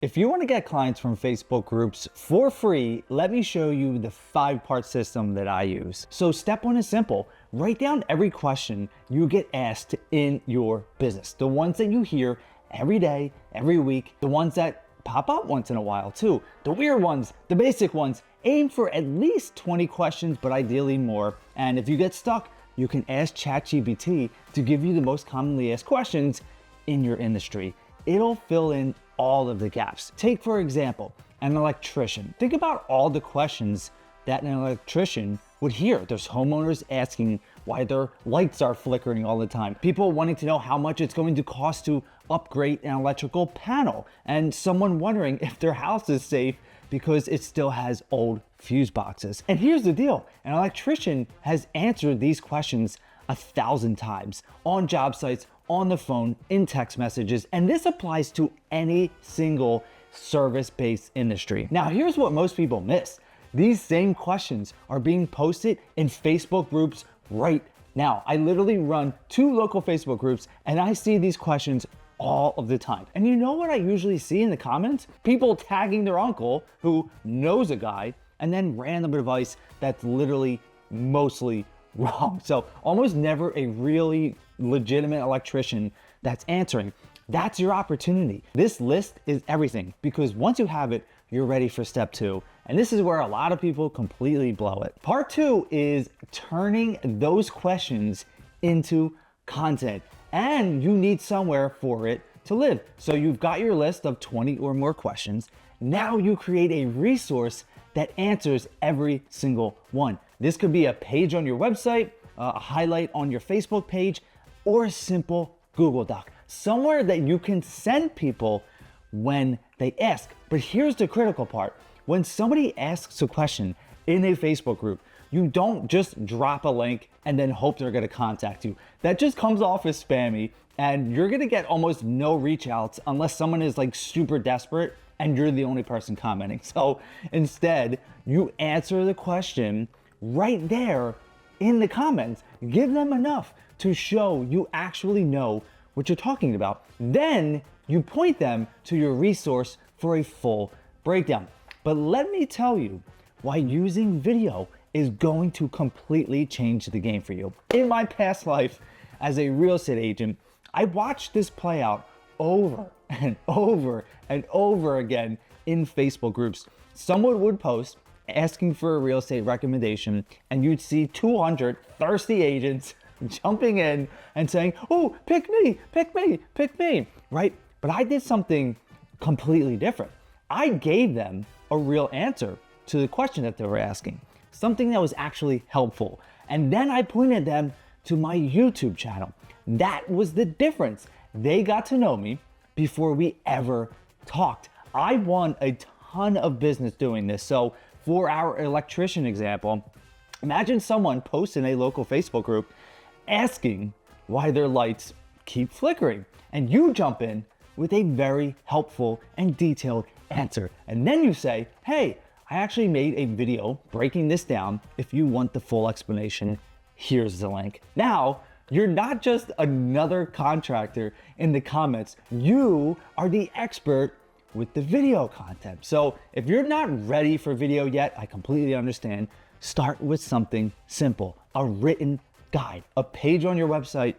If you want to get clients from Facebook groups for free, let me show you the 5-part system that I use. So step 1 is simple. Write down every question you get asked in your business. The ones that you hear every day, every week, the ones that pop up once in a while too, the weird ones, the basic ones. Aim for at least 20 questions, but ideally more. And if you get stuck, you can ask ChatGPT to give you the most commonly asked questions in your industry. It'll fill in all of the gaps. Take, for example, an electrician. Think about all the questions that an electrician would hear. There's homeowners asking why their lights are flickering all the time. People wanting to know how much it's going to cost to upgrade an electrical panel. And someone wondering if their house is safe because it still has old fuse boxes. And here's the deal. An electrician has answered these questions 1,000 times on job sites, on the phone, in text messages, and this applies to any single service-based industry. Now, here's what most people miss. These same questions are being posted in Facebook groups right now. I literally run 2 local Facebook groups and I see these questions all of the time. And you know what I usually see in the comments? People tagging their uncle who knows a guy, and then random advice that's literally mostly wrong. So almost never a really legitimate electrician that's answering. That's your opportunity. This list is everything, because once you have it, you're ready for step 2. And this is where a lot of people completely blow it. Part 2 is turning those questions into content, and you need somewhere for it to live. So you've got your list of 20 or more questions. Now you create a resource that answers every single one. This could be a page on your website, a highlight on your Facebook page, or a simple Google Doc, somewhere that you can send people when they ask. But here's the critical part. When somebody asks a question in a Facebook group, you don't just drop a link and then hope they're gonna contact you. That just comes off as spammy, and you're gonna get almost no reach outs unless someone is like super desperate and you're the only person commenting. So instead, you answer the question right there in the comments. Give them enough to show you actually know what you're talking about. Then you point them to your resource for a full breakdown. But let me tell you why using video is going to completely change the game for you. In my past life as a real estate agent, I watched this play out over and over and over again in Facebook groups. Someone would post asking for a real estate recommendation, and you'd see 200 thirsty agents jumping in and saying, "Oh, pick me, pick me, pick me," right? But I did something completely different. I gave them a real answer to the question that they were asking, something that was actually helpful. And then I pointed them to my YouTube channel. That was the difference. They got to know me before we ever talked. I won a ton of business doing this. So for our electrician example, imagine someone posts in a local Facebook group asking why their lights keep flickering, and you jump in with a very helpful and detailed answer. And then you say, "Hey, I actually made a video breaking this down. If you want the full explanation, here's the link." Now, you're not just another contractor in the comments. You are the expert with the video content. So if you're not ready for video yet, I completely understand. Start with something simple, a written guide, a page on your website.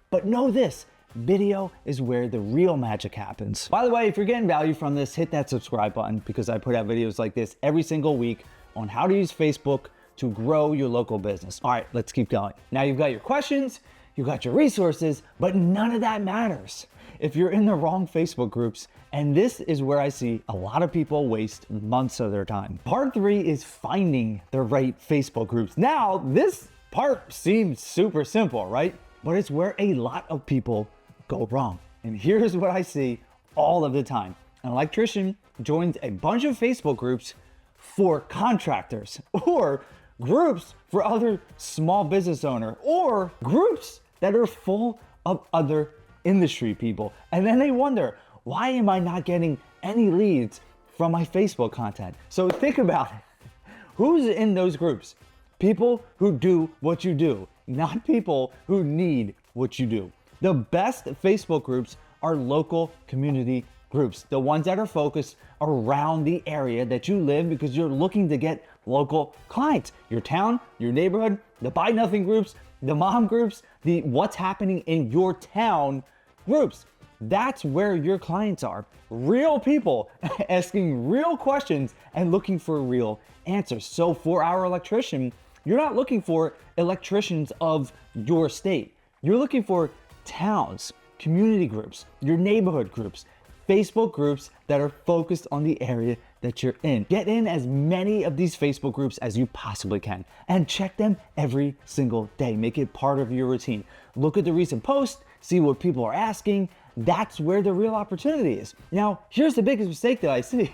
But know this, video is where the real magic happens. By the way, if you're getting value from this, hit that subscribe button, because I put out videos like this every single week on how to use Facebook to grow your local business. All right, let's keep going. Now you've got your questions, you've got your resources, but none of that matters if you're in the wrong Facebook groups. And this is where I see a lot of people waste months of their time. Part 3 is finding the right Facebook groups. Now, this part seems super simple, right? But it's where a lot of people go wrong. And here's what I see all of the time. An electrician joins a bunch of Facebook groups for contractors, or groups for other small business owner, or groups that are full of other industry people. And then they wonder, why am I not getting any leads from my Facebook content? So think about it. Who's in those groups? People who do what you do, not people who need what you do. The best Facebook groups are local community groups, the ones that are focused around the area that you live because you're looking to get local clients. Your town, your neighborhood, the buy nothing groups, the mom groups, the what's happening in your town groups. That's where your clients are. Real people asking real questions and looking for real answers. So for our electrician, you're not looking for electricians of your state. You're looking for towns, community groups, your neighborhood groups, Facebook groups that are focused on the area that you're in. Get in as many of these Facebook groups as you possibly can and check them every single day. Make it part of your routine. Look at the recent posts, see what people are asking. That's where the real opportunity is. Now, here's the biggest mistake that I see.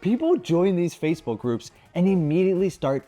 People join these Facebook groups and immediately start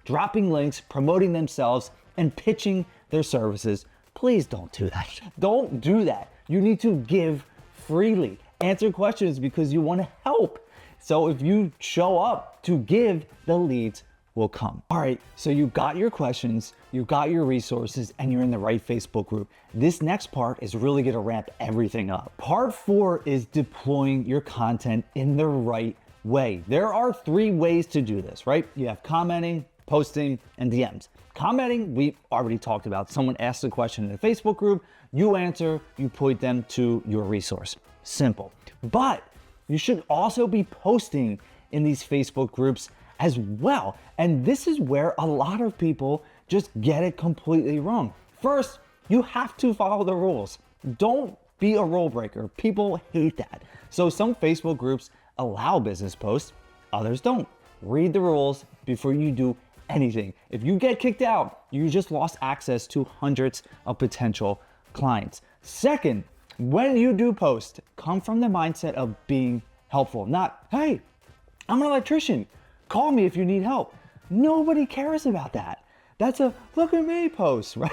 dropping links, promoting themselves, and pitching their services. Please don't do that. Don't do that. You need to give freely. Answer questions because you want to help. So if you show up to give, the leads will come. All right, so you got your questions, you got your resources, and you're in the right Facebook group. This next part is really gonna ramp everything up. Part 4 is deploying your content in the right way. There are 3 ways to do this, right? You have commenting, posting, and DMs. Commenting, we already talked about. Someone asks a question in a Facebook group, you answer, you point them to your resource. Simple. But you should also be posting in these Facebook groups as well. And this is where a lot of people just get it completely wrong. First, you have to follow the rules. Don't be a rule breaker. People hate that. So some Facebook groups allow business posts, others don't. Read the rules before you do anything. If you get kicked out, you just lost access to hundreds of potential clients. Second, when you do post, come from the mindset of being helpful, not, hey, I'm an electrician, call me if you need help. Nobody cares about that. That's a look at me post, right?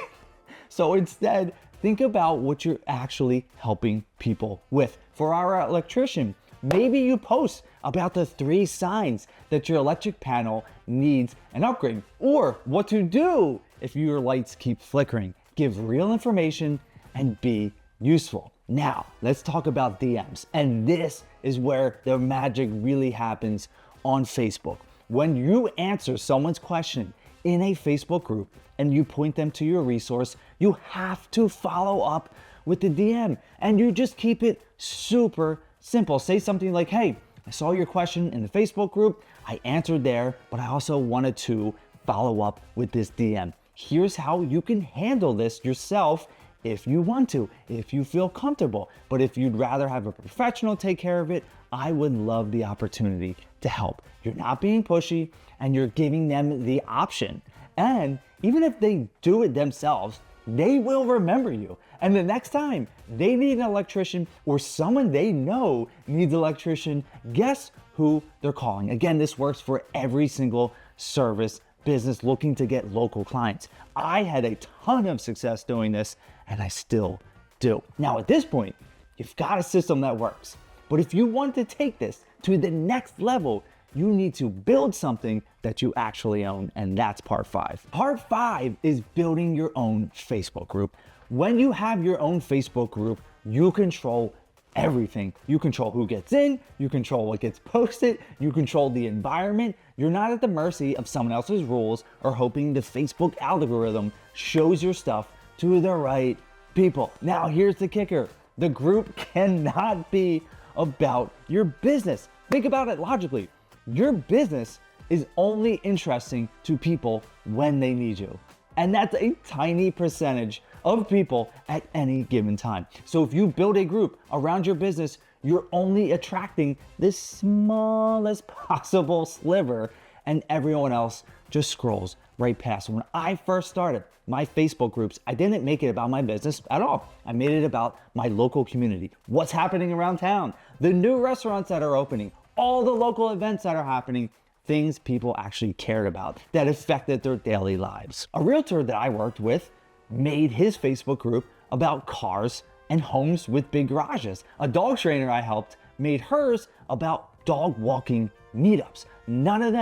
So instead, think about what you're actually helping people with. For our electrician, maybe you post about the 3 signs that your electric panel needs an upgrade, or what to do if your lights keep flickering. Give real information and be useful. Now, let's talk about DMs. And this is where the magic really happens on Facebook. When you answer someone's question in a Facebook group and you point them to your resource, you have to follow up with the DM, and you just keep it super simple. Say something like, hey, I saw your question in the Facebook group. I answered there, but I also wanted to follow up with this DM. Here's how you can handle this yourself if you want to, if you feel comfortable. But if you'd rather have a professional take care of it, I would love the opportunity to help. You're not being pushy and you're giving them the option. And even if they do it themselves, they will remember you. And the next time they need an electrician or someone they know needs an electrician, guess who they're calling? Again, this works for every single service business looking to get local clients. I had a ton of success doing this, and I still do. Now, at this point, you've got a system that works. But if you want to take this to the next level, you need to build something that you actually own, and that's part 5. Part 5 is building your own Facebook group. When you have your own Facebook group, you control everything. You control who gets in, you control what gets posted, you control the environment. You're not at the mercy of someone else's rules or hoping the Facebook algorithm shows your stuff to the right people. Now, here's the kicker. The group cannot be about your business. Think about it logically. Your business is only interesting to people when they need you. And that's a tiny percentage of people at any given time. So if you build a group around your business, you're only attracting the smallest possible sliver, and everyone else just scrolls right past. When I first started my Facebook groups, I didn't make it about my business at all. I made it about my local community, what's happening around town, the new restaurants that are opening, all the local events that are happening, things people actually cared about that affected their daily lives. A realtor that I worked with made his Facebook group about cars and homes with big garages. A dog trainer I helped made hers about dog walking meetups. None of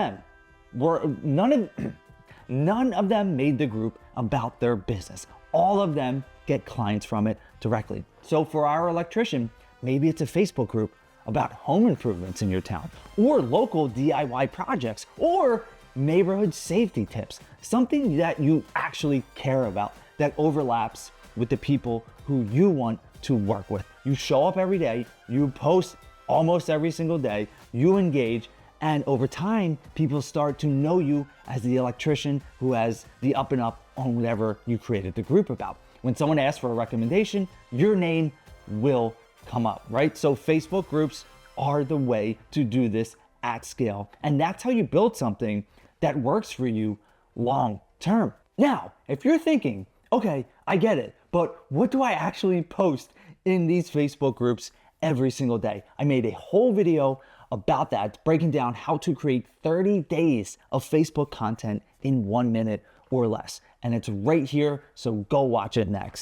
them made the group about their business. All of them get clients from it directly. So for our electrician, maybe it's a Facebook group about home improvements in your town, or local DIY projects, or neighborhood safety tips, something that you actually care about that overlaps with the people who you want to work with. You show up every day, you post almost every single day, you engage, and over time, people start to know you as the electrician who has the up and up on whatever you created the group about. When someone asks for a recommendation, your name will come up, right? So Facebook groups are the way to do this at scale. And that's how you build something that works for you long term. Now, if you're thinking, okay, I get it, but what do I actually post in these Facebook groups every single day? I made a whole video about that, breaking down how to create 30 days of Facebook content in 1 minute or less. And it's right here, so go watch it next.